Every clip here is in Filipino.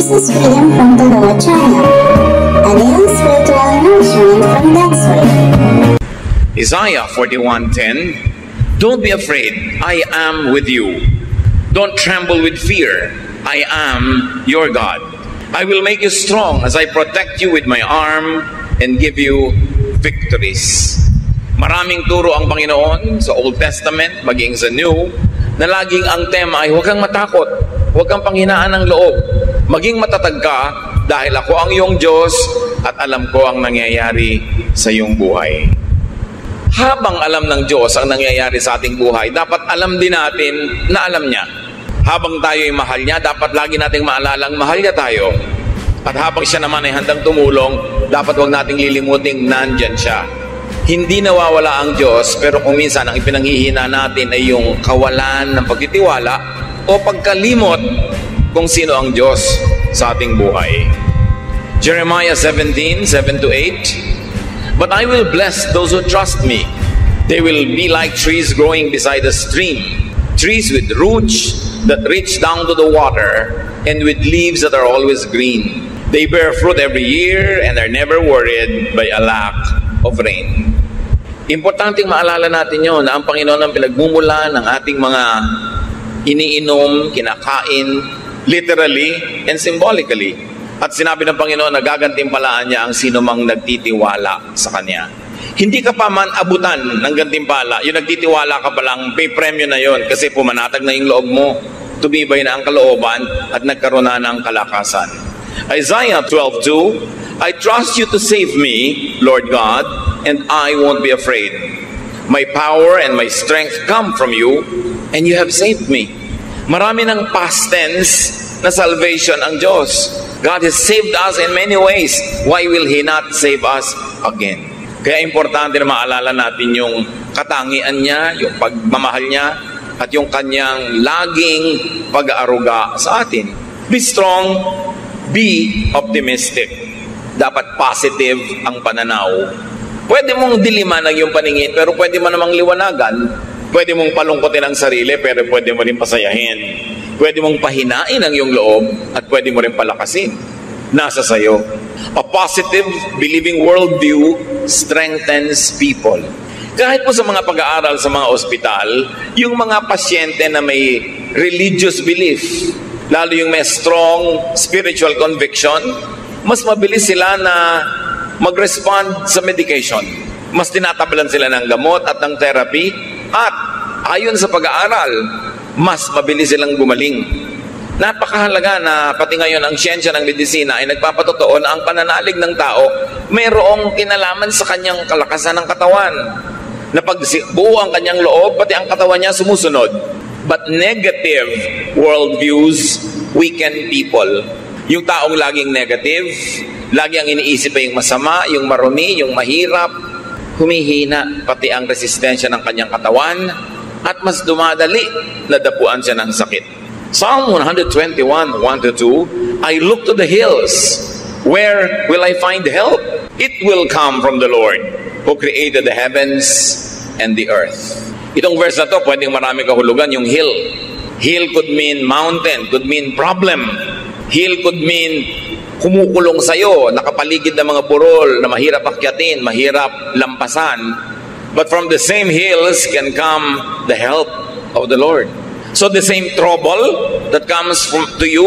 business freedom from the Lord China, a daily spiritual nourishment from God's Word. Isaiah 41:10. Don't be afraid, I am with you. Don't tremble with fear, I am your God. I will make you strong as I protect you with my arm and give you victories. Maraming turo ang Panginoon sa Old Testament, maging sa New, na laging ang tema ay huwag kang matakot, huwag kang panghinaan ng loob, maging matatag ka dahil ako ang iyong Diyos at alam ko ang nangyayari sa iyong buhay. Habang alam ng Diyos ang nangyayari sa ating buhay, dapat alam din natin na alam niya. Habang tayo ay mahal niya, dapat lagi nating maalalang mahal niya tayo. At habang siya naman ay handang tumulong, dapat huwag nating lilimuting nandyan siya. Hindi nawawala ang Diyos, pero kung minsan ang ipinanghihina natin ay yung kawalan ng pagtitiwala o pagkalimot kung sino ang Diyos sa ating buhay. Jeremiah 17:7-8. But I will bless those who trust me. They will be like trees growing beside a stream, trees with roots that reach down to the water, and with leaves that are always green. They bear fruit every year and are never worried by a lack of rain. Importanteng maalala natin yun na ang Panginoon ang pinagmumula ng ating mga iniinom, kinakain, literally and symbolically. At sinabi ng Panginoon na gagantimpalaan niya ang sino mang nagtitiwala sa Kanya. Hindi ka pa man abutan ng gantimpala, yung nagtitiwala ka pa lang, may premyo na yon kasi pumanatag na yung loob mo, tumibay na ang kalooban at nagkaroon na ng kalakasan. Isaiah 12:2, I trust you to save me, Lord God, and I won't be afraid. My power and my strength come from you, and you have saved me. Marami ng past tense na salvation ang Diyos. God has saved us in many ways. Why will He not save us again? Kaya importante na maalala natin yung katangian niya, yung pagmamahal niya, at yung kanyang laging pag-aaruga sa atin. Be strong, be optimistic. Dapat positive ang pananaw. Pwede mong diliman ang iyong paningin, pero pwede mo namang liwanagan. Pwede mong palungkotin ang sarili, pero pwede mo rin pasayahin. Pwede mong pahinain ang iyong loob, at pwede mo rin palakasin. Nasa sayo. A positive, believing worldview strengthens people. Kahit po sa mga pag-aaral sa mga ospital, yung mga pasyente na may religious belief, lalo yung may strong spiritual conviction, mas mabilis sila na mag-respond sa medication. Mas tinatablan sila ng gamot at ng therapy, at ayon sa pag-aaral, mas mabilis silang gumaling. Napakahalaga na pati ngayon ang siyensya ng medisina ay nagpapatotoo na ang pananalig ng tao mayroong kinalaman sa kanyang kalakasan ng katawan. Na pag buo ang kanyang loob, pati ang katawan niya sumusunod. But negative worldviews weaken people. Yung taong laging negative, lagi ang iniisip ay yung masama, yung marumi, yung mahirap, humihina pati ang resistensya ng kanyang katawan at mas dumadali na dapuan siya ng sakit. Psalm 121:1-2, I look to the hills. Where will I find help? It will come from the Lord who created the heavens and the earth. Itong verse na to, pwedeng marami kahulugan yung hill. Hill could mean mountain, could mean problem. Hill could mean kumukulong sa'yo, nakapaligid ng mga burol na mahirap akyatin, mahirap lampasan. But from the same hills can come the help of the Lord. So the same trouble that comes to you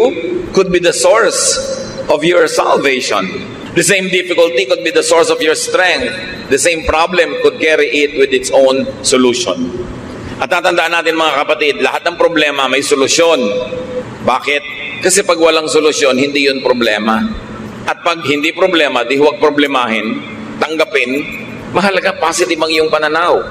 could be the source of your salvation. The same difficulty could be the source of your strength. The same problem could carry it with its own solution. At tatandaan natin mga kapatid, lahat ng problema may solusyon. Bakit? Kasi pag walang solusyon, hindi yun problema. At pag hindi problema, di huwag problemahin, tanggapin, mahalaga positive ang iyong pananaw.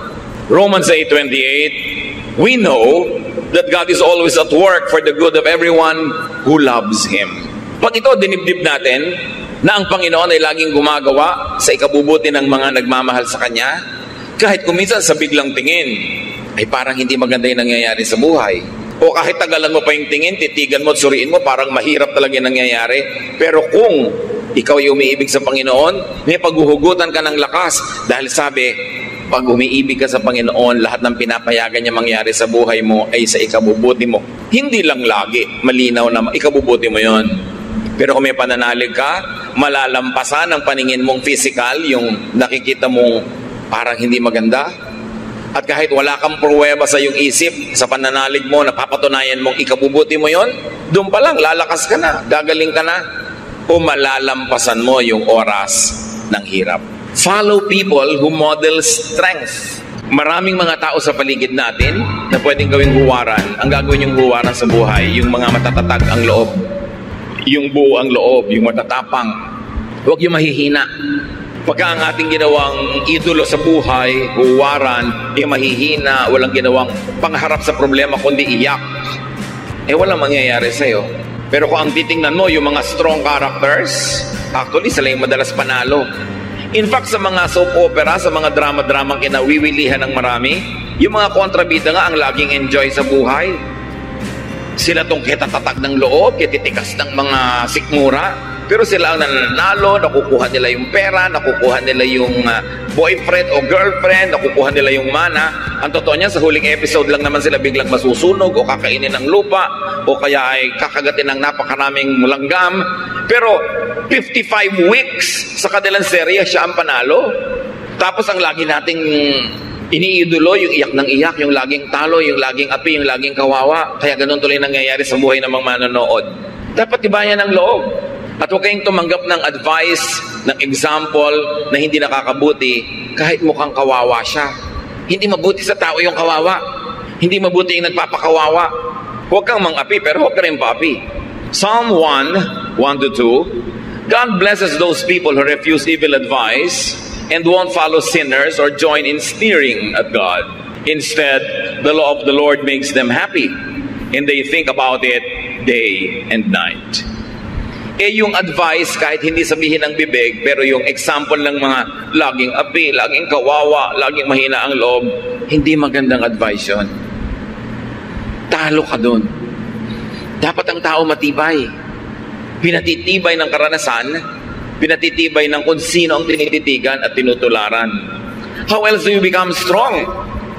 Romans 8:28, we know that God is always at work for the good of everyone who loves Him. Pag ito dinibdib natin, na ang Panginoon ay laging gumagawa sa ikabubuti ng mga nagmamahal sa Kanya, kahit kuminsan sa biglang tingin, ay parang hindi maganda yung nangyayari sa buhay. O kahit tagalan mo pa yung tingin, titigan mo at suriin mo, parang mahirap talaga yung nangyayari. Pero kung ikaw ay umiibig sa Panginoon, may paghuhugutan ka ng lakas. Dahil sabi, pag umiibig ka sa Panginoon, lahat ng pinapayagan niya mangyari sa buhay mo ay sa ikabubuti mo. Hindi lang lagi, malinaw na ikabubuti mo yon. Pero kung may pananalig ka, malalampasan ang paningin mong physical, yung nakikita mong parang hindi maganda. At kahit wala kang pruweba sa iyong isip, sa pananalig mo, napapatunayan mong ikabubuti mo yon, doon pa lang, lalakas ka na, gagaling ka na, o malalampasan mo yung oras ng hirap. Follow people who model strength. Maraming mga tao sa paligid natin na pwedeng gawing huwaran. Ang gagawin yung huwaran sa buhay, yung mga matatatag ang loob, yung buo ang loob, yung matatapang. Huwag yung mahihina. Pagka ang ating ginawang idolo sa buhay, huwaran, yung mahihina, walang ginawang pangharap sa problema kundi iyak, walang mangyayari sa'yo. Pero kung ang titingnan mo, yung mga strong characters, actually sila yung madalas panalo. In fact, sa mga soap opera, sa mga drama-dramang kinawiwilihan ng marami, yung mga kontrabida nga ang laging enjoy sa buhay. Sila tong kitatatag ng loob, kititikas ng mga sikmura, pero sila ang nananalo, nakukuha nila yung pera, nakukuha nila yung boyfriend o girlfriend, nakukuha nila yung mana. Ang totoo niya, sa huling episode lang naman sila biglang masusunog o kakainin ng lupa o kaya ay kakagatin ng napakaraming langgam. Pero 55 weeks sa kanilang serye, siya ang panalo. Tapos ang lagi nating iniidolo, yung iyak ng iyak, yung laging talo, yung laging api, yung laging kawawa. Kaya ganun tuloy nangyayari sa buhay ng mga manonood. Dapat tibayan ng loob. At huwag kayong tumanggap ng advice, ng example na hindi nakakabuti kahit mukhang kawawa siya. Hindi mabuti sa tao yung kawawa. Hindi mabuti yung nagpapakawawa. Huwag kang mang-api, pero huwag ka rin pa-api. Psalm 1:1-2, God blesses those people who refuse evil advice and won't follow sinners or join in sneering at God. Instead, the law of the Lord makes them happy, and they think about it day and night. Yung advice, kahit hindi sabihin ng bibig, pero yung example ng mga laging api, laging kawawa, laging mahina ang loob, hindi magandang advice yun. Talo ka dun. Dapat ang tao matibay. Pinatitibay ng karanasan, pinatitibay ng kung sino ang tinititigan at tinutularan. How else do you become strong?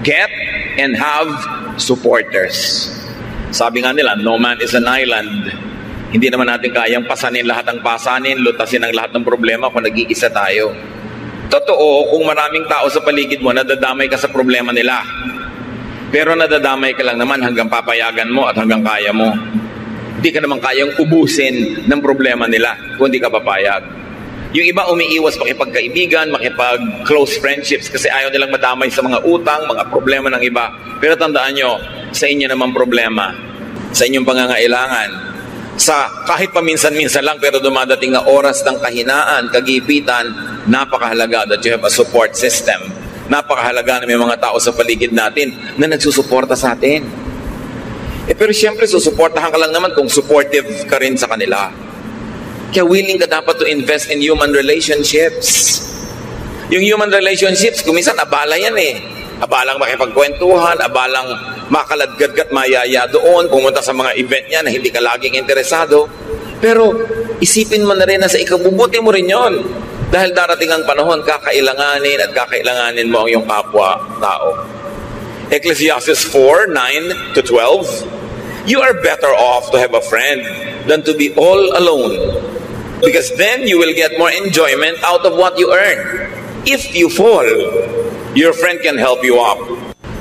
Get and have supporters. Sabi nga nila, no man is an island. Hindi naman natin kayang pasanin lahat ng pasanin, lutasin ang lahat ng problema kung nag-iisa tayo. Totoo, kung maraming tao sa paligid mo, nadadamay ka sa problema nila. Pero nadadamay ka lang naman hanggang papayagan mo at hanggang kaya mo. Hindi ka naman kayang ubusin ng problema nila kung hindi ka papayag. Yung iba umiiwas makipagkaibigan, makipag-close friendships kasi ayaw nilang madamay sa mga utang, mga problema ng iba. Pero tandaan nyo, sa inyo naman problema, sa inyong pangangailangan, sa kahit paminsan-minsan lang pero dumadating na oras ng kahinaan, kagipitan, napakahalaga that you have a support system. Napakahalaga na may mga tao sa paligid natin na nagsusuporta sa atin. Pero siyempre susuportahan ka lang naman kung supportive ka rin sa kanila. Kaya willing ka dapat to invest in human relationships. Yung human relationships, kuminsan abala yan Abalang makipagkwentuhan, abalang makaladgadgat, mayaya doon, pumunta sa mga event niya na hindi ka laging interesado. Pero isipin mo na rin na sa ikabubuti mo rin yon. Dahil darating ang panahon, kakailanganin mo ang iyong kapwa-tao. Ecclesiastes 4:9-12, you are better off to have a friend than to be all alone, because then you will get more enjoyment out of what you earn. If you fall, your friend can help you up.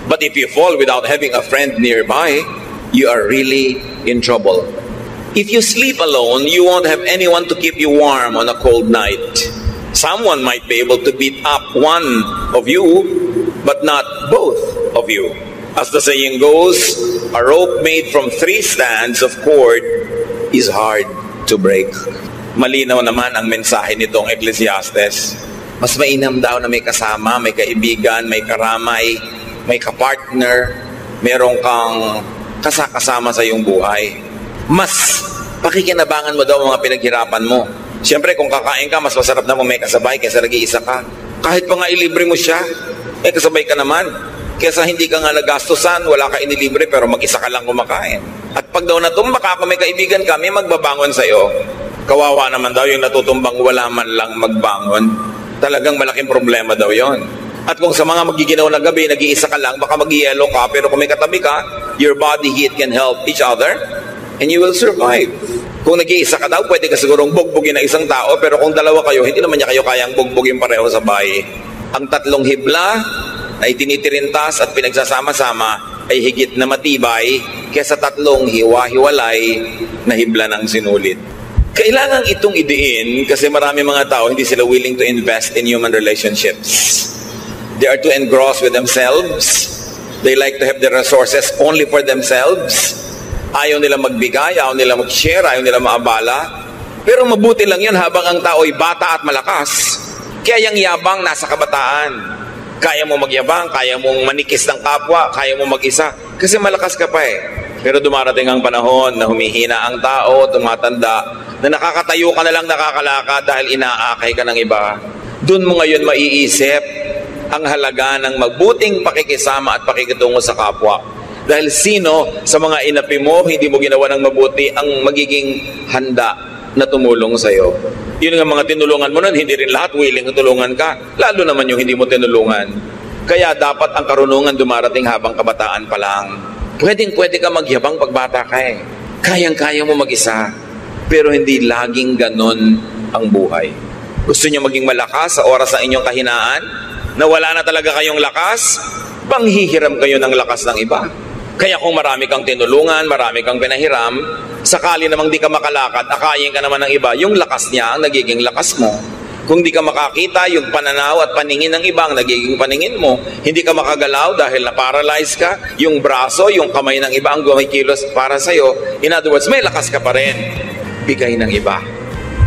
But if you fall without having a friend nearby, you are really in trouble. If you sleep alone, you won't have anyone to keep you warm on a cold night. Someone might be able to beat up one of you, but not both of you. As the saying goes, a rope made from 3 strands of cord is hard to break. Malinaw naman ang mensahe nitong Ecclesiastes. Mas mainam daw na may kasama, may kaibigan, may karamay, may kapartner, merong kang kasama sa iyong buhay. Mas pakikinabangan mo daw mga pinaghirapan mo. Siyempre, kung kakain ka, mas masarap na may kasabay kaysa nag-iisa ka. Kahit pa nga ilibre mo siya, kasabay ka naman. Kaysa hindi ka nga nagastusan, wala ka inilibre, pero mag-isa ka lang kumakain. At pag daw natumbak ka, may kaibigan ka, may magbabangon sa'yo. Kawawa naman daw yung natutumbang wala man lang magbangon. Talagang malaking problema daw yon. At kung sa mga magiginaw na gabi, nag-iisa ka lang, baka mag-yellow ka, pero kung may katabi ka, your body heat can help each other. and you will survive. Kung nag-iisa ka daw, pwede ka sigurong bugbugin na isang tao, pero kung dalawa kayo, hindi naman niya kayo kayang bugbugin pareho sa bahay. Ang tatlong hibla na itinitirintas at pinagsasama-sama ay higit na matibay kaysa tatlong hiwa-hiwalay na hibla ng sinulit. Kailangan itong idiin kasi marami mga tao hindi sila willing to invest in human relationships. They are too engrossed with themselves. They like to have the resources only for themselves. Ayaw nila magbigay, ayaw nila mag-share, ayaw nila maabala. Pero mabuti lang yun habang ang tao ay bata at malakas. Kaya yung yabang nasa kabataan. Kaya mo magyabang, kaya mong manikis ng kapwa, kaya mo mag-isa. Kasi malakas ka pa eh. Pero dumarating ang panahon na humihina ang tao, tumatanda, na nakakatayo ka na lang nakakalakad dahil inaakay ka ng iba. Doon mo ngayon maiisip ang halaga ng magbuting pakikisama at pakikitungo sa kapwa. Dahil sino sa mga inapi mo, hindi mo ginawa ng mabuti ang magiging handa na tumulong sa'yo. Yun nga mga tinulungan mo nun, hindi rin lahat willing tulungan ka. Lalo naman yung hindi mo tinulungan. Kaya dapat ang karunungan dumarating habang kabataan pa lang. Pwedeng-pwede ka magyabang pagbata ka eh. Kayang-kaya mo mag-isa. Pero hindi laging ganon ang buhay. Gusto nyo maging malakas sa oras ng inyong kahinaan? Na wala na talaga kayong lakas? Panghihiram kayo ng lakas ng iba. Kaya kung marami kang tinulungan, marami kang pinahiram, sakali namang di ka makalakad, akayin ka naman ng iba, yung lakas niya ang nagiging lakas mo. Kung di ka makakita, yung pananaw at paningin ng iba ang nagiging paningin mo. Hindi ka makagalaw dahil na-paralyze ka, yung braso, yung kamay ng iba ang gumikilos para sa'yo. In other words, may lakas ka pa rin. Bigay ng iba.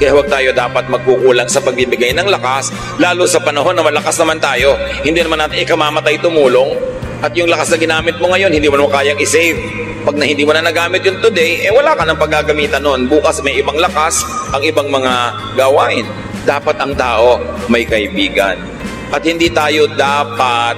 Kaya huwag tayo dapat magkukulang sa pagbibigay ng lakas, lalo sa panahon na malakas naman tayo. Hindi naman natin ikamamatay tumulong. At yung lakas na ginamit mo ngayon, hindi mo naman kayang i-save. Pag hindi mo na nagamit yun today, wala ka nang paggagamitan nun. Bukas may ibang lakas, ang ibang mga gawain. Dapat ang tao may kaibigan. At hindi tayo dapat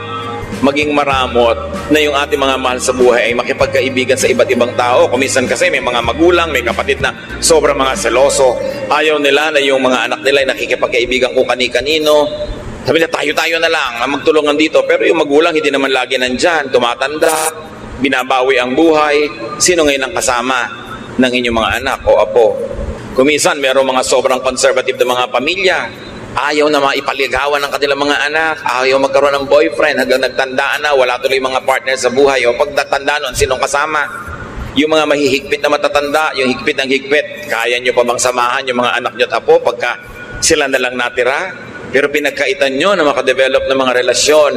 maging maramot na yung ating mga mahal sa buhay ay makipagkaibigan sa iba't ibang tao. Kuminsan kasi may mga magulang, may kapatid na sobrang mga seloso. Ayaw nila na yung mga anak nila ay nakikipagkaibigan kung kani-kanino. Sabi na tayo-tayo na lang magtulungan dito. Pero yung magulang hindi naman lagi nandyan. Tumatanda, binabawi ang buhay. Sino ngayon ang kasama ng inyong mga anak o apo? Kuminsan merong mga sobrang conservative na mga pamilya. Ayaw na maipaligawan ng kanilang mga anak. Ayaw magkaroon ng boyfriend hanggang nagtandaan na. Wala tuloy mga partner sa buhay. O pag natanda nun, sinong kasama? Yung mga mahihigpit na matatanda, yung higpit ng higpit, kaya nyo pa bang samahan yung mga anak nyo at apo pagka sila na lang natira? Pero pinagkaitan nyo na makadevelop ng mga relasyon.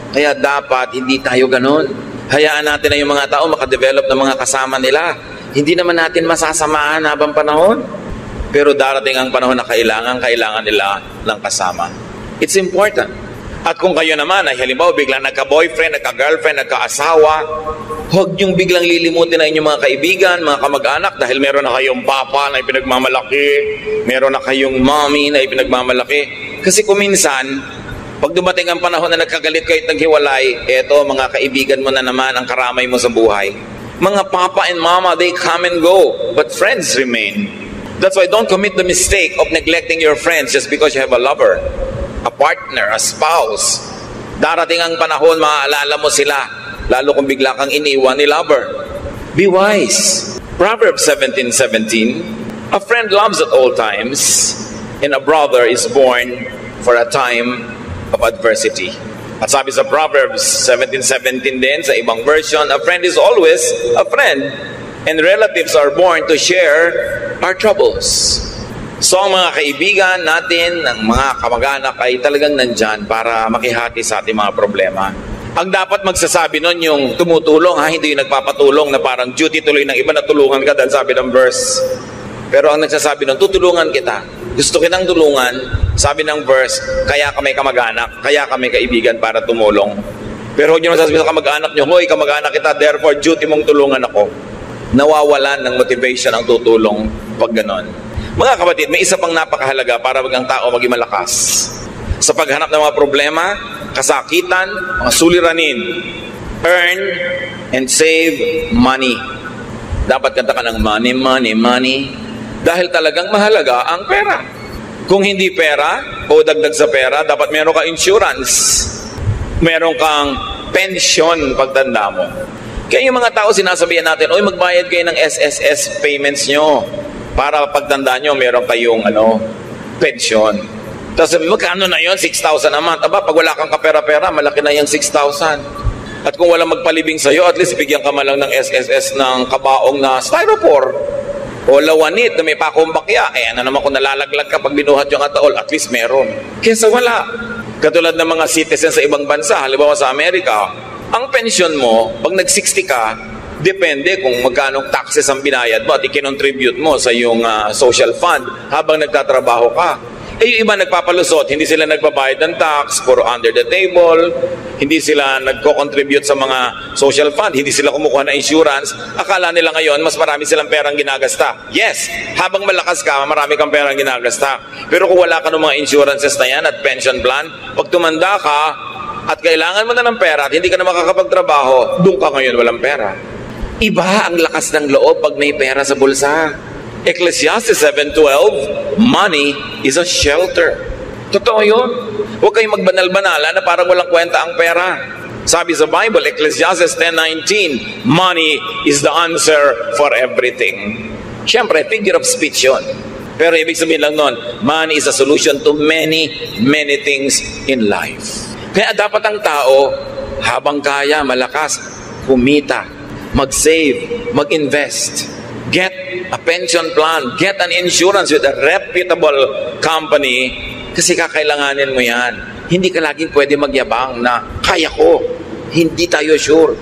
Kaya dapat hindi tayo ganon. Hayaan natin na yung mga tao makadevelop ng mga kasama nila. Hindi naman natin masasamahan habang panahon. Pero darating ang panahon na kailangan nila ng kasama. It's important. At kung kayo naman ay halimbawa biglang nagka-boyfriend, nagka-girlfriend, nagka-asawa, huwag niyong biglang lilimutin na inyong mga kaibigan, mga kamag-anak dahil meron na kayong papa na ipinagmamalaki, meron na kayong mommy na ipinagmamalaki. Kasi kuminsan, pag dumating ang panahon na nagkagalit kayo at naghiwalay, eto mga kaibigan mo na naman ang karamay mo sa buhay. Mga papa and mama, they come and go, but friends remain. That's why don't commit the mistake of neglecting your friends just because you have a lover, a partner, a spouse. Darating ang panahon, maaalala mo sila, lalo kung bigla kang iniwan ni lover. Be wise. Proverbs 17:17, a friend loves at all times, and a brother is born for a time of adversity. At sabi sa Proverbs 17:17 din, sa ibang version, a friend is always a friend, and relatives are born to share our troubles. So ang mga kaibigan natin, ang mga kamag-anak ay talagang nandyan para makihati sa ating mga problema. Ang dapat magsasabi nun yung tumutulong, hindi yung nagpapatulong na parang duty tuloy ng iba na tulungan ka dahil sabi ng verse. Pero ang nagsasabi nun, tutulungan kita. Gusto kitang tulungan, sabi ng verse, kaya kami kamag-anak, kaya kami kaibigan para tumulong. Pero huwag nyo nasasabihin sa kamag-anak nyo, hoy, kamag-anak kita, therefore duty mong tulungan ako. Nawawalan ng motivation ang tutulong pag ganon. Mga kapatid, may isa pang napakahalaga para ang tao maging malakas. Sa paghanap ng mga problema, kasakitan, mga suliranin, earn and save money. Dapat kanta ka ng money, money, money. Dahil talagang mahalaga ang pera. Kung hindi pera o dagdag sa pera, dapat meron ka insurance. Meron kang pension pagtanda mo. Kaya yung mga tao sinasabihan natin, oy, magbayad kayo ng SSS payments nyo para pagtanda nyo, meron kayong pension. Tapos sabi, magkano na yun? 6,000 a month. Aba, pag wala kang kapera-pera, malaki na yung 6,000. At kung walang magpalibing sa'yo, at least bigyan ka man lang ng SSS ng kabaong na styrofoam o lawanit na may pakumbakya. Ano naman kung nalalaglag ka pag binuhat yung ataol, at least meron. Kesa wala. Katulad ng mga citizens sa ibang bansa, halimbawa sa Amerika, ang pension mo, pag nag-60 ka, depende kung magkano taxes ang binayad mo at ikinontribute mo sa iyong social fund habang nagtatrabaho ka. Yung iba nagpapalusot, hindi sila nagbabayad ng tax, puro under the table, hindi sila nagko-contribute sa mga social fund, hindi sila kumukuha ng insurance. Akala nila ngayon, mas marami silang perang ginagasta. Yes, habang malakas ka, marami kang perang ginagasta. Pero kung wala ka ng mga insurances na yan at pension plan, pag tumanda ka at kailangan mo na ng pera at hindi ka na makakapagtrabaho, doon ka ngayon walang pera. Iba ang lakas ng loob pag may pera sa bulsa. Ecclesiastes 7:12, money is a shelter. Totoo yun. Huwag kayong magbanal-banala na parang walang kwenta ang pera. Sabi sa Bible, Ecclesiastes 10:19, money is the answer for everything. Siyempre, figure of speech yun. Pero ibig sabihin lang nun, money is a solution to many, many things in life. Kaya dapat ang tao, habang kaya, malakas, kumita, mag-save, mag-invest, get a pension plan, get an insurance with a reputable company kasi kakailanganin mo yan. Hindi ka laging pwede magyabang na kaya ko. Hindi tayo sure.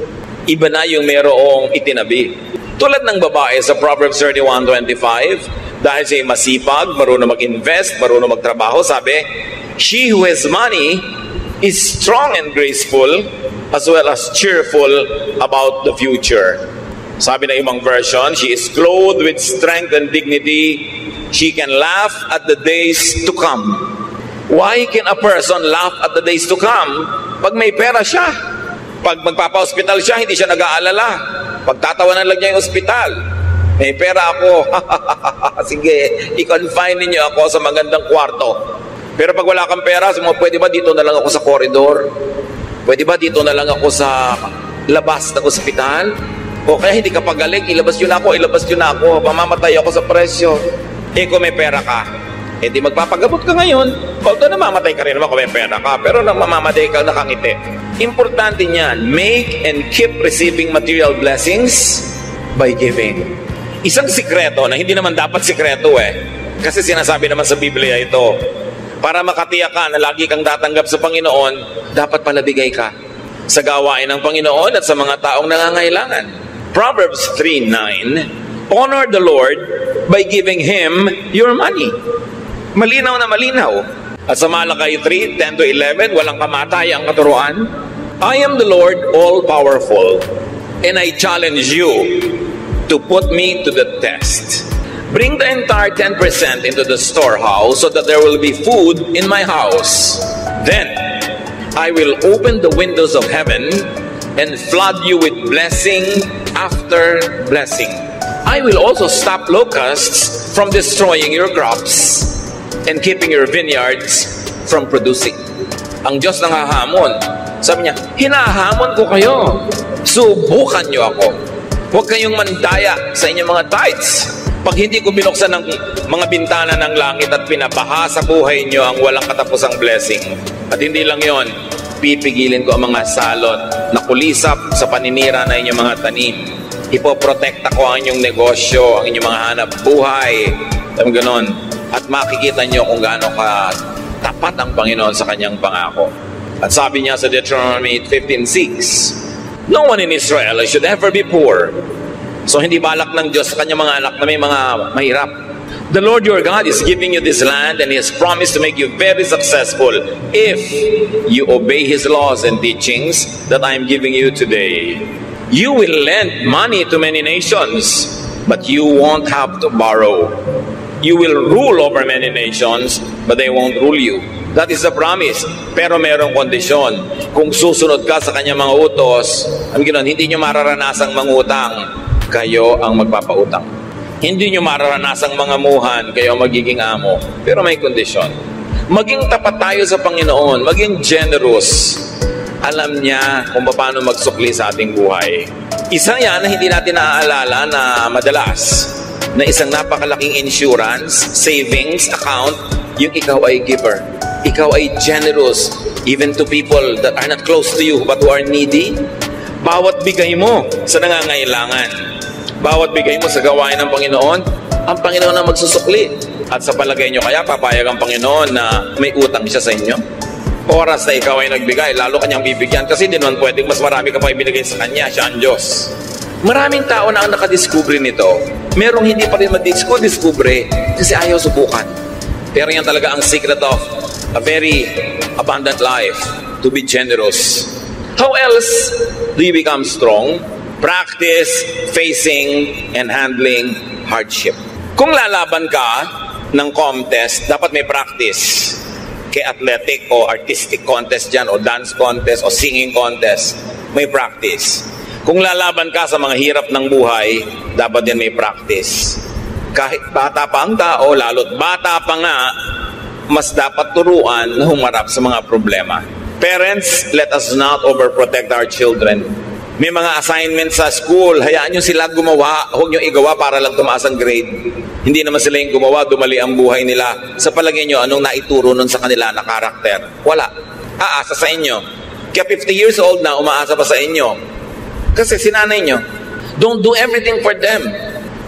Iba na yung merong itinabi. Tulad ng babae sa Proverbs 31:25, dahil siya masipag, marunong mag-invest, marunong magtrabaho, sabi, she who has money is strong and graceful as well as cheerful about the future. Sabi na ibang version, she is clothed with strength and dignity. She can laugh at the days to come. Why can a person laugh at the days to come? Pag may pera siya. Pag magpapa-hospital siya, hindi siya nag-aalala. Pagtatawanan lang niya yung ospital. May pera ako. Sige, i-confine niyo ako sa magandang kwarto. Pero pag wala kang pera, pwede ba dito na lang ako sa koridor? Pwede ba dito na lang ako sa labas ng ospital? O kaya hindi ka pagaling, ilabas yun ako, mamamatay ako sa presyo. Kung may pera ka, di magpapagamot ka ngayon. Although namamatay ka rin naman kung may pera ka, pero nang mamamatay ka, nakangiti. Importante niyan, make and keep receiving material blessings by giving. Isang sikreto na hindi naman dapat sikreto kasi sinasabi naman sa Biblia ito, para makatiyak ka na lagi kang tatanggap sa Panginoon, dapat palabigay ka sa gawain ng Panginoon at sa mga taong nangangailangan. Proverbs 3:9, honor the Lord by giving Him your money. Malinaw na malinaw. At sa Malakay 3:10-11, walang kamatay ang katuruan. I am the Lord all-powerful, and I challenge you to put me to the test. Bring the entire 10% into the storehouse so that there will be food in my house. Then I will open the windows of heaven and flood you with blessing after blessing. I will also stop locusts from destroying your crops and keeping your vineyards from producing. Ang Diyos nanghahamon. Sabi niya, hinahamon ko kayo. Subukan niyo ako. Huwag kayong mandaya sa inyong mga tithes. Pag hindi ko binuksan ng mga bintana ng langit at pinabaha sa buhay niyo ang walang katapusang blessing. At hindi lang yon, pipigilin ko ang mga salot na kulisap sa paninira na inyong mga tanim. Ipoprotekta ko ang inyong negosyo, ang inyong mga hanap buhay. Ganon. At makikita niyo kung gaano ka tapat ang Panginoon sa kanyang pangako. At sabi niya sa Deuteronomy 15:6, no one in Israel should ever be poor. So hindi balak ng Diyos sa kanyang mga anak na may mga mahirap. The Lord your God is giving you this land and He has promised to make you very successful if you obey His laws and teachings that I am giving you today. You will lend money to many nations, but you won't have to borrow. You will rule over many nations, but they won't rule you. That is the promise. Pero merong kondisyon. Kung susunod ka sa kanyang mga utos, hindi nyo mararanasang mangutang. Kayo ang magpapautang. Hindi nyo mararanasang mga muhan, kayo magiging amo. Pero may kondisyon. Maging tapat tayo sa Panginoon, maging generous. Alam niya kung paano magsukli sa ating buhay. Isa yan na hindi natin naaalala na madalas, na isang napakalaking insurance, savings account, yung ikaw ay giver. Ikaw ay generous, even to people that are not close to you but who are needy. Bawat bigay mo sa nangangailangan, bawat bigay mo sa gawain ng Panginoon, ang Panginoon ang magsusukli. At sa palagay nyo kaya, papayag ang Panginoon na may utang siya sa inyo? Oras na ikaw ay nagbigay, lalo kanyang bibigyan kasi di naman pwedeng mas marami ka pa ibinigay sa kanya, siya ang Diyos. Maraming tao na ang nakadiskubre nito. Merong hindi pa rin madiskubre kasi ayaw subukan. Pero yan talaga ang secret of a very abundant life, to be generous. How else do you become strong? Practice facing and handling hardship. Kung lalaban ka ng contest, dapat may practice. Kay athletic o artistic contest dyan, o dance contest, o singing contest, may practice. Kung lalaban ka sa mga hirap ng buhay, dapat din may practice. Kahit bata pa ang tao, lalo't bata pa nga, mas dapat turuan na humarap sa mga problema. Parents, let us not overprotect our children. May mga assignments sa school, hayaan nyo sila gumawa, huwag nyo igawa para lang tumaas ang grade. Hindi naman sila yung gumawa, dumali ang buhay nila. Sa palagay nyo, anong naituro nun sa kanila na karakter? Wala. Aasa sa inyo. Kaya 50 years old na, umaasa pa sa inyo. Kasi sinanay nyo. Don't do everything for them.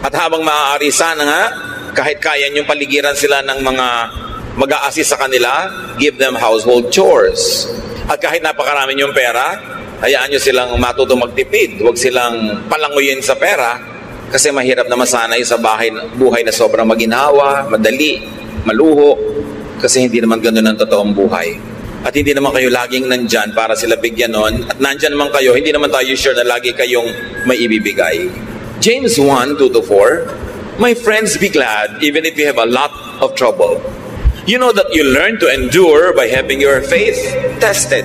At habang maaari sana nga, kahit kaya nyong paligiran sila ng mga mag-a-assist sa kanila, give them household chores. At kahit napakarami nyong pera, hayaan nyo silang matutong magtipid. Huwag silang palanguyin sa pera kasi mahirap na masanay sa buhay na sobrang maginhawa, madali, maluho, kasi hindi naman ganun ang totoong buhay. At hindi naman kayo laging nandyan para sila bigyan nun. At nandyan naman kayo, hindi naman tayo sure na lagi kayong may ibibigay. James 1:2-4, my friends, be glad even if you have a lot of trouble. You know that you learn to endure by having your faith tested.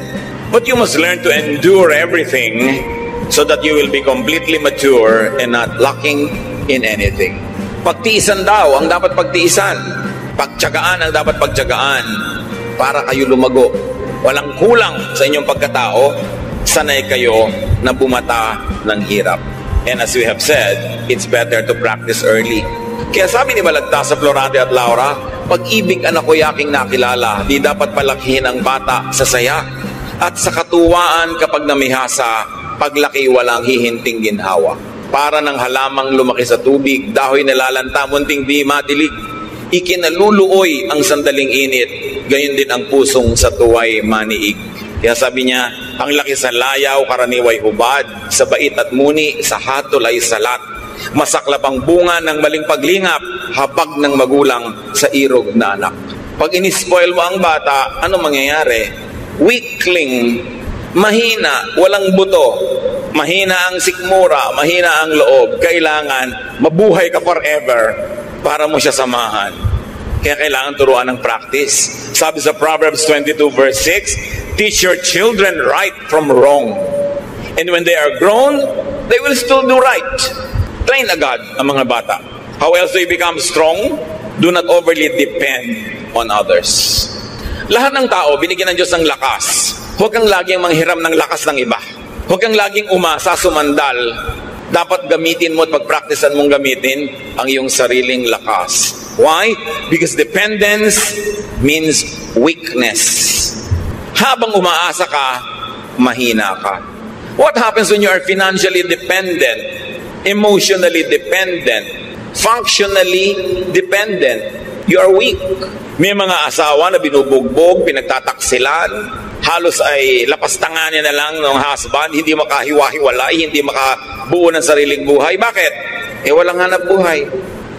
But you must learn to endure everything so that you will be completely mature and not lacking in anything. Pagtiisan daw ang dapat pagtiisan. Pagtiyagaan ang dapat pagtiyagaan para kayo lumago. Walang kulang sa inyong pagkatao, sanay kayo na bumata ng hirap. And as we have said, it's better to practice early. Kaya sabi ni Balagtas sa Florante at Laura, pag-ibig anak ko yaking nakilala, di dapat palakihin ang bata sa saya. At sa katuwaan kapag namihasa, paglaki walang hihinting ginhawa. Para ng halamang lumaki sa tubig, dahoy nalalanta, munting di madilig. Ikinaluluoy ang sandaling init, gayon din ang pusong sa tuway maniig. Kaya sabi niya, ang laki sa layaw, karaniway hubad, sa bait at muni, sa hatol ay salat. Masaklap ang bunga ng maling paglingap, habag ng magulang sa irog na anak. Pag inispoil mo ang bata, ano mangyayari? Weakling, mahina, walang buto, mahina ang sikmura, mahina ang loob. Kailangan mabuhay ka forever para mo siya samahan. Kaya kailangan turuan ng practice. Sabi sa Proverbs 22:6, teach your children right from wrong. And when they are grown, they will still do right. Train agad ang mga bata. How else do you become strong? Do not overly depend on others. Lahat ng tao, binigyan ng Diyos ng lakas. Huwag kang laging manghiram ng lakas ng iba. Huwag kang laging umasa, sumandal. Dapat gamitin mo at pagpraktisan mong gamitin ang iyong sariling lakas. Why? Because dependence means weakness. Habang umaasa ka, mahina ka. What happens when you are financially dependent, emotionally dependent, functionally dependent? You are weak. May mga asawa na binubugbog, pinagtataksilan, halos ay lapastanganin na lang ng husband, hindi makahiwa-hiwalay, hindi makabuo ng sariling buhay. Bakit? Walang hanap buhay.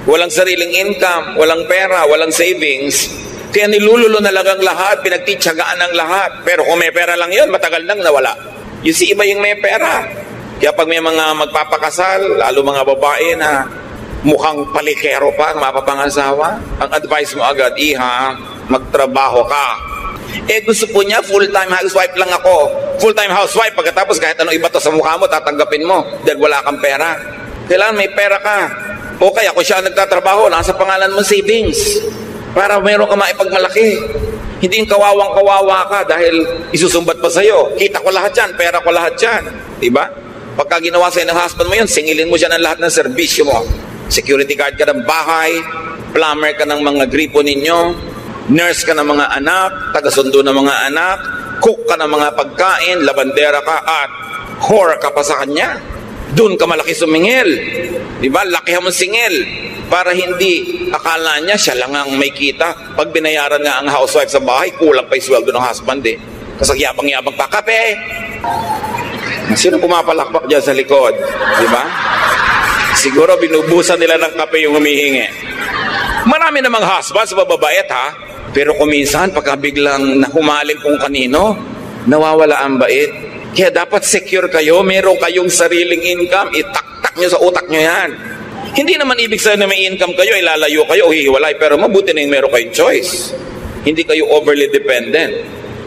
Walang sariling income, walang pera, walang savings. Kaya nilululo na lang ang lahat, pinagtitsagaan ang lahat. Pero kung may pera lang yun, matagal nang nawala. You see, iba yung may pera. Kaya pag may mga magpapakasal, lalo mga babae na mukhang palikero pa ang mapapangasawa, ang advice mo agad, iha, magtrabaho ka. Gusto po niya, full-time housewife lang ako. Full-time housewife, pagkatapos kahit ano iba to sa mukha mo, tatanggapin mo dahil wala kang pera. Kailangan may pera ka. O kaya kung siya nagtatrabaho, nasa pangalan mo savings para mayroon ka maipagmalaki. Hindi yung kawawang-kawawa ka dahil isusumbat pa sa'yo. Kita ko lahat yan, pera ko lahat yan. Diba? Pagka ginawa sa'yo ng husband mo yun, singilin mo siya ng lahat ng serbisyo mo. Security guard ka ng bahay, plumber ka ng mga gripo ninyo, nurse ka ng mga anak, taga-sundo ng mga anak, cook ka ng mga pagkain, labandera ka, at whore ka pa sa kanya. Doon ka malaki sumingil. Diba? Lakihan mong singil. Para hindi akala niya siya lang ang may kita. Pag binayaran nga ang housewife sa bahay, kulang pa yung sweldo ng husband eh. Kasi yabang-yabang pa, kape! Sino pumapalakpak dyan sa likod? Diba? Siguro binubusan nila ng kape yung humihingi. Marami namang husbands, mababait ha. Pero kung minsan, pagka biglang nahumaling kung kanino, nawawala ang bait. Kaya dapat secure kayo, meron kayong sariling income, itaktak nyo sa utak nyo yan. Hindi naman ibig sabihin na may income kayo, ilalayo kayo o hihiwalay, pero mabuti na yung meron kayong choice. Hindi kayo overly dependent.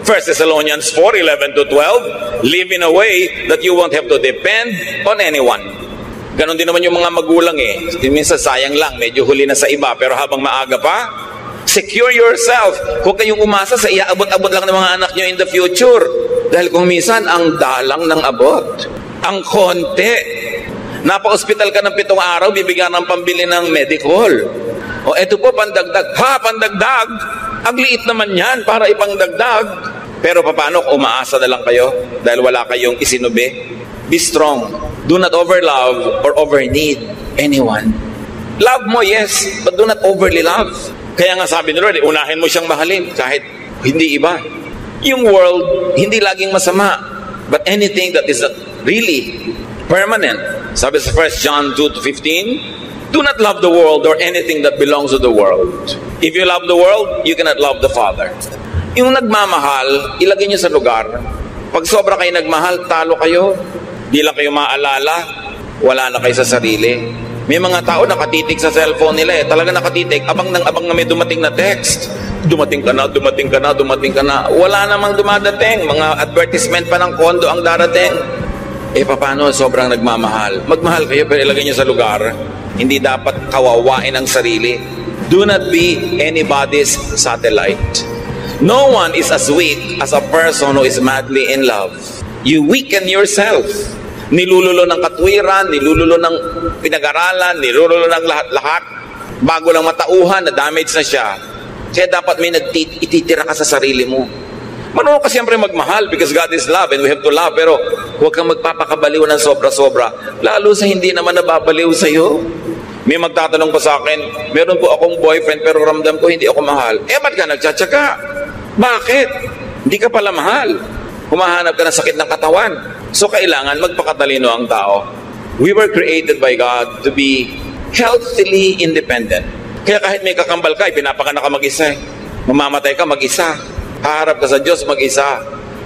1 Thessalonians 4:11-12, live in a way that you won't have to depend on anyone. Ganon din naman yung mga magulang eh. Minsan sayang lang, medyo huli na sa iba, pero habang maaga pa, secure yourself. Huwag kayong umasa sa iaabot-abot lang ng mga anak nyo in the future. Dahil kung minsan, ang dalang ng abot. Ang konti. Napa-hospital ka ng 7 araw, bibigyan ng pambili ng medical. O eto po, pandagdag. Ha, pandagdag? Ang liit naman yan para ipangdagdag. Pero paano kung umaasa na lang kayo dahil wala kayong isinubi? Be strong. Do not overlove or overneed anyone. Love mo, yes, but do not overly love. Kaya nga sabi ni Lord, unahin mo siyang mahalin kahit hindi iba. Yung world, hindi laging masama. But anything that is really permanent. Sabi sa 1 John 2:15, do not love the world or anything that belongs to the world. If you love the world, you cannot love the Father. Yung nagmamahal, ilagay niyo sa lugar. Pag sobra kayo nagmahal, talo kayo. Di lang kayo maalala, wala na kayo sa sarili. May mga tao nakatitig sa cellphone nila eh. Talaga nakatitig, abang na may dumating na text. Dumating ka na, dumating ka na, dumating ka na. Wala namang dumadating. Mga advertisement pa ng kondo ang darating. Eh, paano sobrang nagmamahal? Magmahal kayo pero ilagay nyo sa lugar. Hindi dapat kawawain ang sarili. Do not be anybody's satellite. No one is as weak as a person who is madly in love. You weaken yourself. Nilululo ng katwiran, nilululo ng pinag-aralan, nilululo ng lahat-lahat. Bago lang matauhan, na-damage na siya. Kaya dapat may ititira ka sa sarili mo. Marunong ka siyempre magmahal because God is love and we have to love. Pero huwag kang magpapakabaliw ng sobra-sobra. Lalo sa hindi naman nababaliw sa'yo. May magtatanong pa sa akin, meron po akong boyfriend pero ramdam ko hindi ako mahal. Eh, ba't ka nagtsatsaga? Bakit? Hindi ka pala mahal. Humahanap ka ng sakit ng katawan. So kailangan magpakatalino ang tao. We were created by God to be healthily independent. Kaya kahit may kakambal ka, pinapakanak ka mag-isa. Mamamatay ka mag-isa. Haharap ka sa Diyos mag-isa.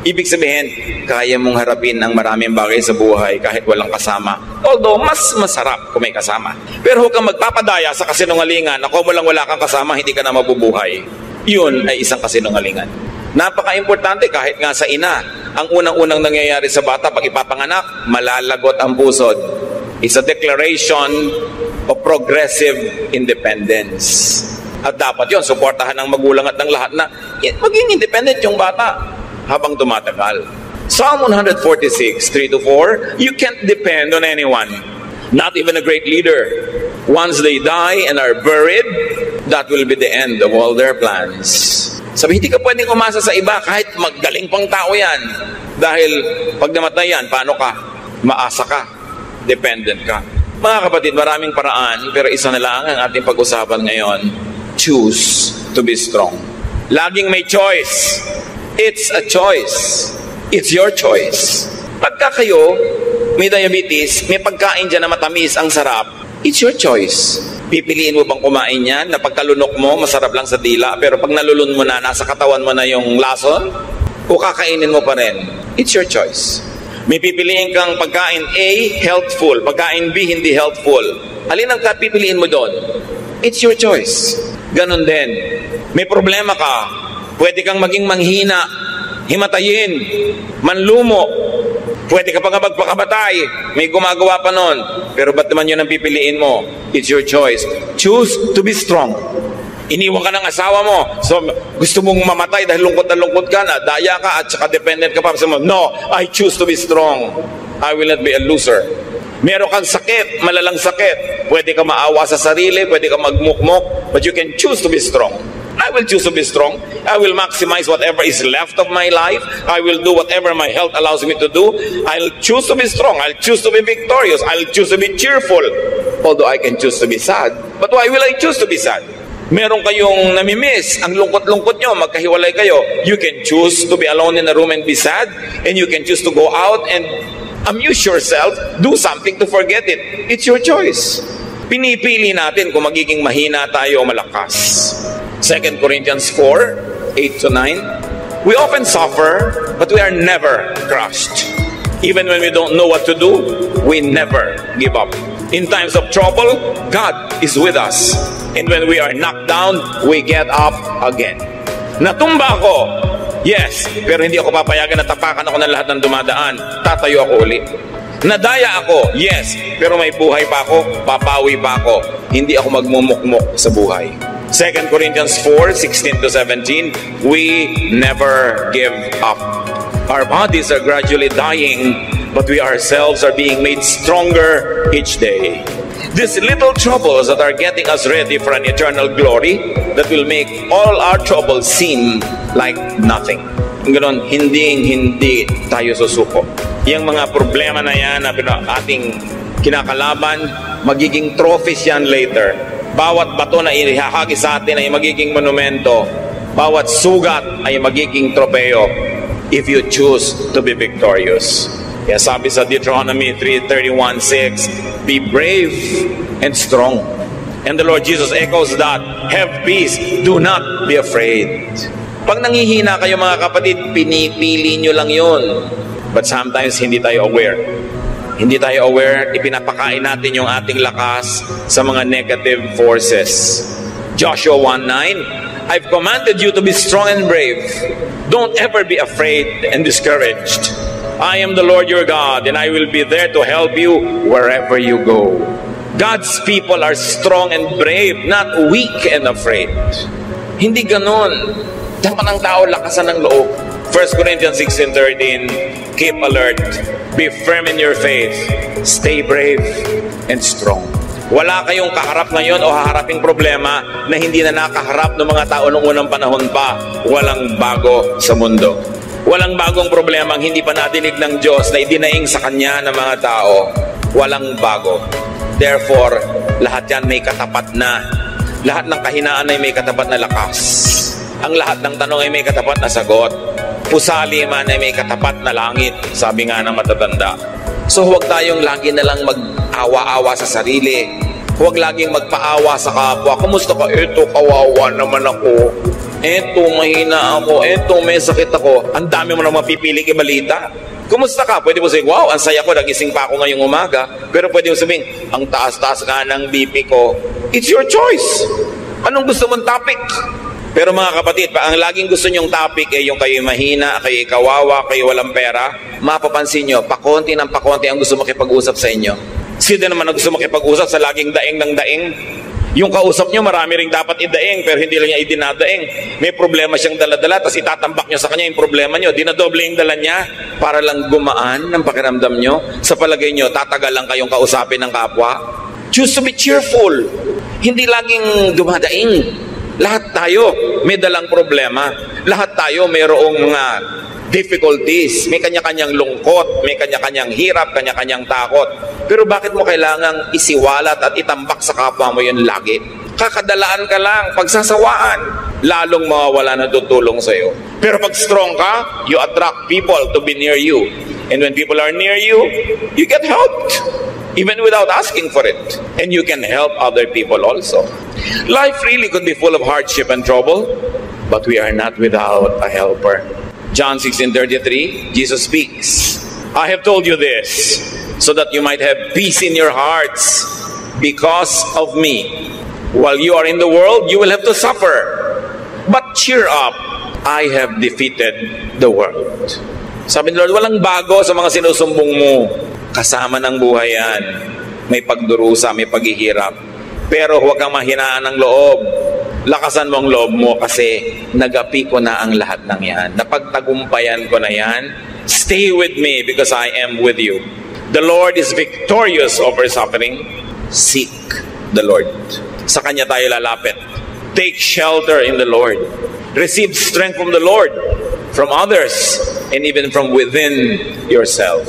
Ibig sabihin, kaya mong harapin ang maraming bagay sa buhay kahit walang kasama. Although, mas masarap kung may kasama. Pero huwag kang magpapadaya sa kasinungalingan na kung wala kang kasama, hindi ka na mabubuhay. Yun ay isang kasinungalingan. Napaka-importante kahit nga sa ina. Ang unang-unang nangyayari sa bata pag ipapanganak, malalagot ang pusod. It's a declaration of progressive independence. At dapat yon suportahan ng magulang at ng lahat na maging independent yung bata habang tumatagal. Psalm 146, 3-4, you can't depend on anyone, not even a great leader. Once they die and are buried, that will be the end of all their plans. Sabi, hindi ka pwedeng umasa sa iba kahit magaling pang tao yan. Dahil pag namatay yan, paano ka? Maasa ka. Dependent ka. Mga kapatid, maraming paraan, pero isa na lang ang ating pag-usapan ngayon. Choose to be strong. Laging may choice. It's a choice. It's your choice. Pagka kayo may diabetes, may pagkain dyan na matamis, ang sarap, it's your choice. Pipiliin mo bang kumain yan na pagkalunok mo, masarap lang sa dila, pero pag nalulun mo na, nasa katawan mo na yung lason, o kakainin mo pa rin? It's your choice. May pipiliin kang pagkain A, healthful. Pagkain B, hindi healthful. Alin ang pipiliin mo doon? It's your choice. Ganon din. May problema ka. Pwede kang maging manghina, himatayin, manlumo. Pwede ka pa nga magpakabatay. May gumagawa pa nun. Pero ba't naman yun ang pipiliin mo? It's your choice. Choose to be strong. Iniwan ka ng asawa mo. So, gusto mong mamatay dahil lungkot na lungkot ka na, daya ka at saka dependent ka pa. So, no, I choose to be strong. I will not be a loser. Meron kang sakit, malalang sakit. Pwede ka maawa sa sarili, pwede ka magmukmok, but you can choose to be strong. I will choose to be strong. I will maximize whatever is left of my life. I will do whatever my health allows me to do. I'll choose to be strong. I'll choose to be victorious. I'll choose to be cheerful. Although I can choose to be sad. But why will I choose to be sad? Meron kayong namimiss, ang lungkot-lungkot nyo, magkahiwalay kayo. You can choose to be alone in a room and be sad. And you can choose to go out and amuse yourself. Do something to forget it. It's your choice. Pinipili natin kung magiging mahina tayo o malakas. 2 Corinthians 4, 8-9. We often suffer, but we are never crushed. Even when we don't know what to do, we never give up. In times of trouble, God is with us. And when we are knocked down, we get up again. Natumba ako, yes, pero hindi ako papayagan na tapakan ako ng lahat ng dumadaan. Tatayo ako ulit. Nadaya ako, yes, pero may buhay pa ako, papawi pa ako. Hindi ako magmumukmok sa buhay. 2 Corinthians 4, 16-17, we never give up. Our bodies are gradually dying, but we ourselves are being made stronger each day. These little troubles that are getting us ready for an eternal glory that will make all our troubles seem like nothing. Ganon, hindi tayo susuko. Yung mga problema na yan na ating kinakalaban, magiging trophies yan later. Bawat bato na ihahagi sa atin ay magiging monumento. Bawat sugat ay magiging tropeo if you choose to be victorious. Kaya sabi sa Deuteronomy 3:31-6, be brave and strong. And the Lord Jesus echoes that, have peace, do not be afraid. Pag nanghihina kayo mga kapatid, pinipili nyo lang yun. But sometimes hindi tayo aware. Hindi tayo aware, ipinapakain natin yung ating lakas sa mga negative forces. Joshua 1:9, I've commanded you to be strong and brave. Don't ever be afraid and discouraged. I am the Lord your God, and I will be there to help you wherever you go. God's people are strong and brave, not weak and afraid. Hindi ganon. Dapat ang tao lakasan ng loob. 1 Corinthians 16:13, keep alert, be firm in your faith, stay brave and strong. Wala kayong kaharap ngayon o haharaping problema na hindi na nakaharap ng mga tao noong unang panahon pa. Walang bago sa mundo. Walang bagong problema ang hindi pa nadinig ng Diyos na idinaing sa Kanya ng mga tao. Walang bago. Therefore, lahat yan may katapat na. Lahat ng kahinaan ay may katapat na lakas. Ang lahat ng tanong ay may katapat na sagot. Pusali man ay may katapat na langit, sabi nga ng matatanda. So huwag tayong lagi na lang mag-awa-awa sa sarili. Huwag laging magpaawa sa kapwa. Kumusta ka? Eto, kawawa naman ako. Eto, mahina ako. Eto, may sakit ako. Ang dami mo nang mapipiling ibalita. Kumusta ka? Pwede mo sabihin, wow, ang saya ko, nagising pa ako ngayong umaga. Pero pwede mo sabihin, ang taas-taas nga ng BP ko. It's your choice. Anong gusto mong topic? Pero mga kapatid, ang laging gusto nyong topic ay yung kayo mahina, kayo kawawa, kayo walang pera, mapapansin nyo, pakonti ng pakonti ang gusto makipag-usap sa inyo. Sino naman ang gusto makipag-usap sa laging daing ng daing? Yung kausap nyo, marami ring dapat idaing, pero hindi lang niya idinadaing. May problema siyang dala-dala, tapos itatambak nyo sa kanya yung problema nyo. Dinadoble yung dala niya para lang gumaan ng pakiramdam nyo. Sa palagay nyo, tatagal lang kayong kausapin ng kapwa. Choose to be cheerful. Hindi laging dumadaing. Lahat tayo may dalang problema. Lahat tayo mayroong mga difficulties. May kanya-kanyang lungkot, may kanya-kanyang hirap, kanya-kanyang takot. Pero bakit mo kailangang isiwalat at itambak sa kapwa mo yun lagi? Kakadalaan ka lang, pagsasawaan, lalong mawawala ng tutulong sa'yo. Pero pag strong ka, you attract people to be near you. And when people are near you, you get helped. Even without asking for it. And you can help other people also. Life really could be full of hardship and trouble, but we are not without a helper. John 16:33, Jesus speaks, I have told you this, so that you might have peace in your hearts because of me. While you are in the world, you will have to suffer. But cheer up, I have defeated the world. Sabi ni Lord, walang bago sa mga sinusumbong mo. Kasama ng buhay yan. May pagdurusa, may paghihirap. Pero huwag kang mahinaan ng loob. Lakasan mo ang loob mo kasi nagapi ko na ang lahat ng yan. Napagtagumpayan ko na yan. Stay with me because I am with you. The Lord is victorious over suffering. Seek the Lord. Sa Kanya tayo lalapit. Take shelter in the Lord. Receive strength from the Lord, from others, and even from within yourself.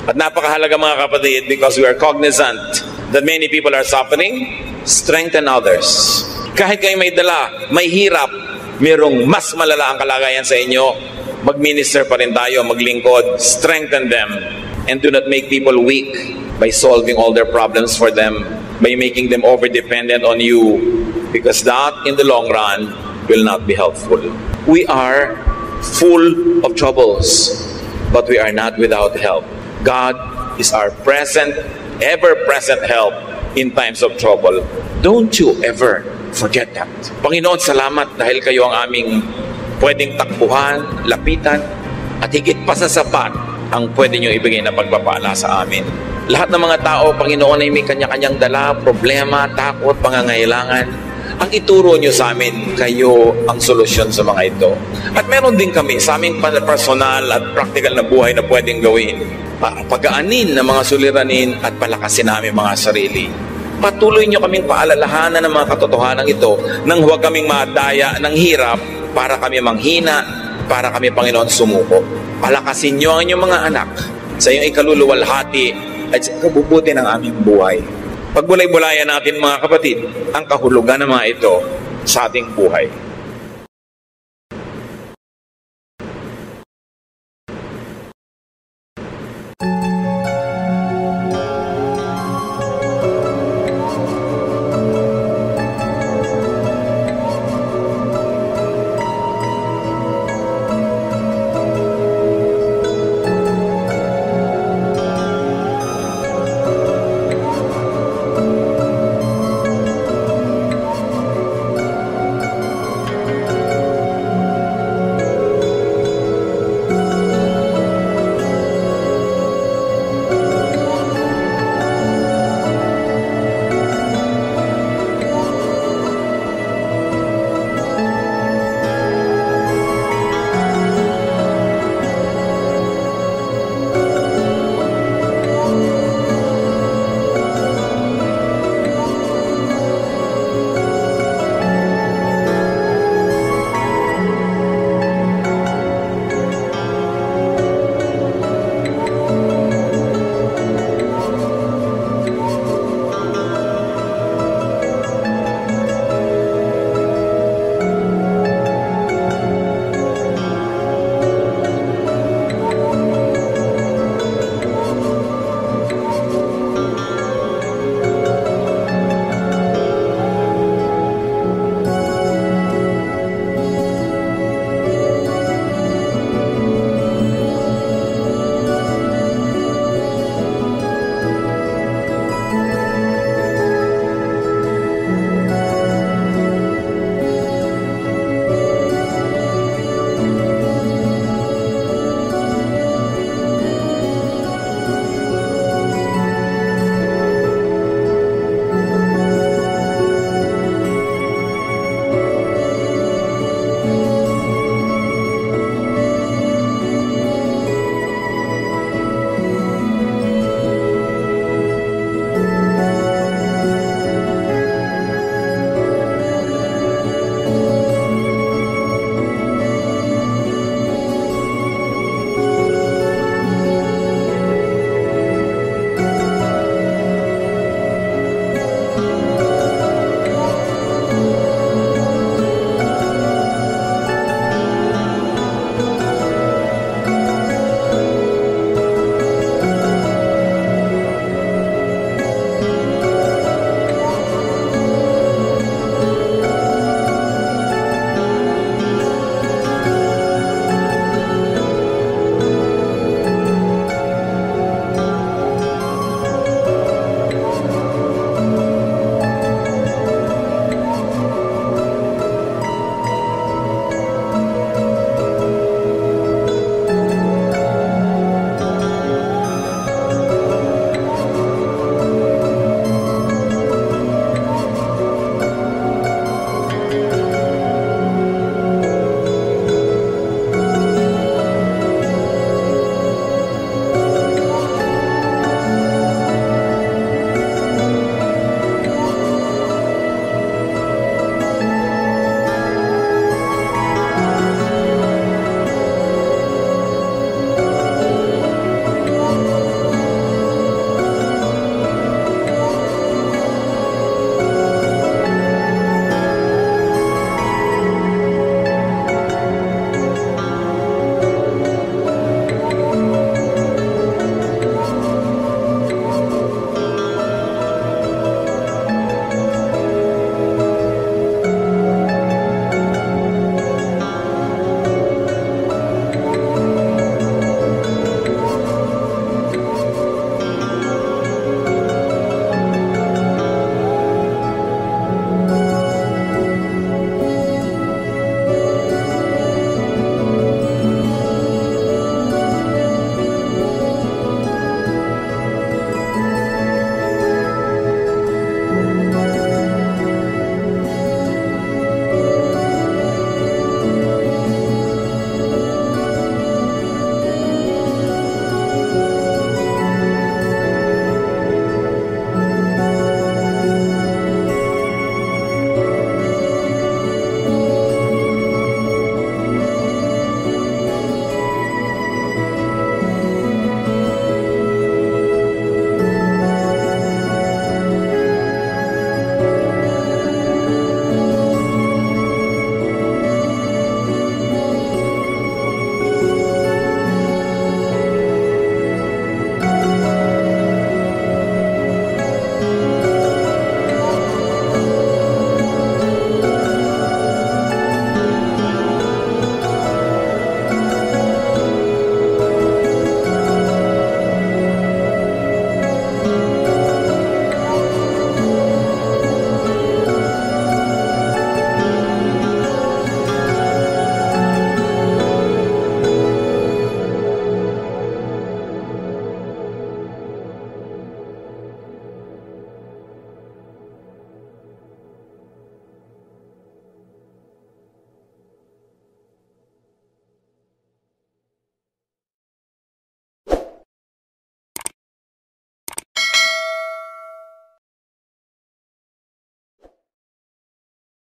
At napakahalaga mga kapatid, because we are cognizant that many people are suffering, strengthen others. Kahit kayo may dala, may hirap, mayroong mas malala ang kalagayan sa inyo, mag-minister pa rin tayo, maglingkod, strengthen them, and do not make people weak by solving all their problems for them, by making them over-dependent on you, because that, in the long run, will not be helpful. We are full of troubles, but we are not without help. God is our present, ever-present help in times of trouble. Don't you ever forget that. Panginoon, salamat dahil kayo ang aming pwedeng takbuhan, lapitan, at higit pa sa sapat ang pwede nyo ibigay na pagpapala sa amin. Lahat ng mga tao, Panginoon, ay may kanya-kanyang dala, problema, takot, pangangailangan. Ang ituro nyo sa amin, kayo ang solusyon sa mga ito. At meron din kami sa aming personal at practical na buhay na pwedeng gawin para pagaanin ng mga suliranin at palakasin namin mga sarili. Patuloy nyo kaming paalalahanan ng mga katotohanan ito nang huwag kaming madaya ng hirap para kami manghina, para kami, Panginoon, sumuko. Palakasin nyo ang inyong mga anak sa iyong ikaluluwalhati at sa kabubuti ng aming buhay. Pagbulay-bulayan natin mga kapatid ang kahulugan ng mga ito sa ating buhay.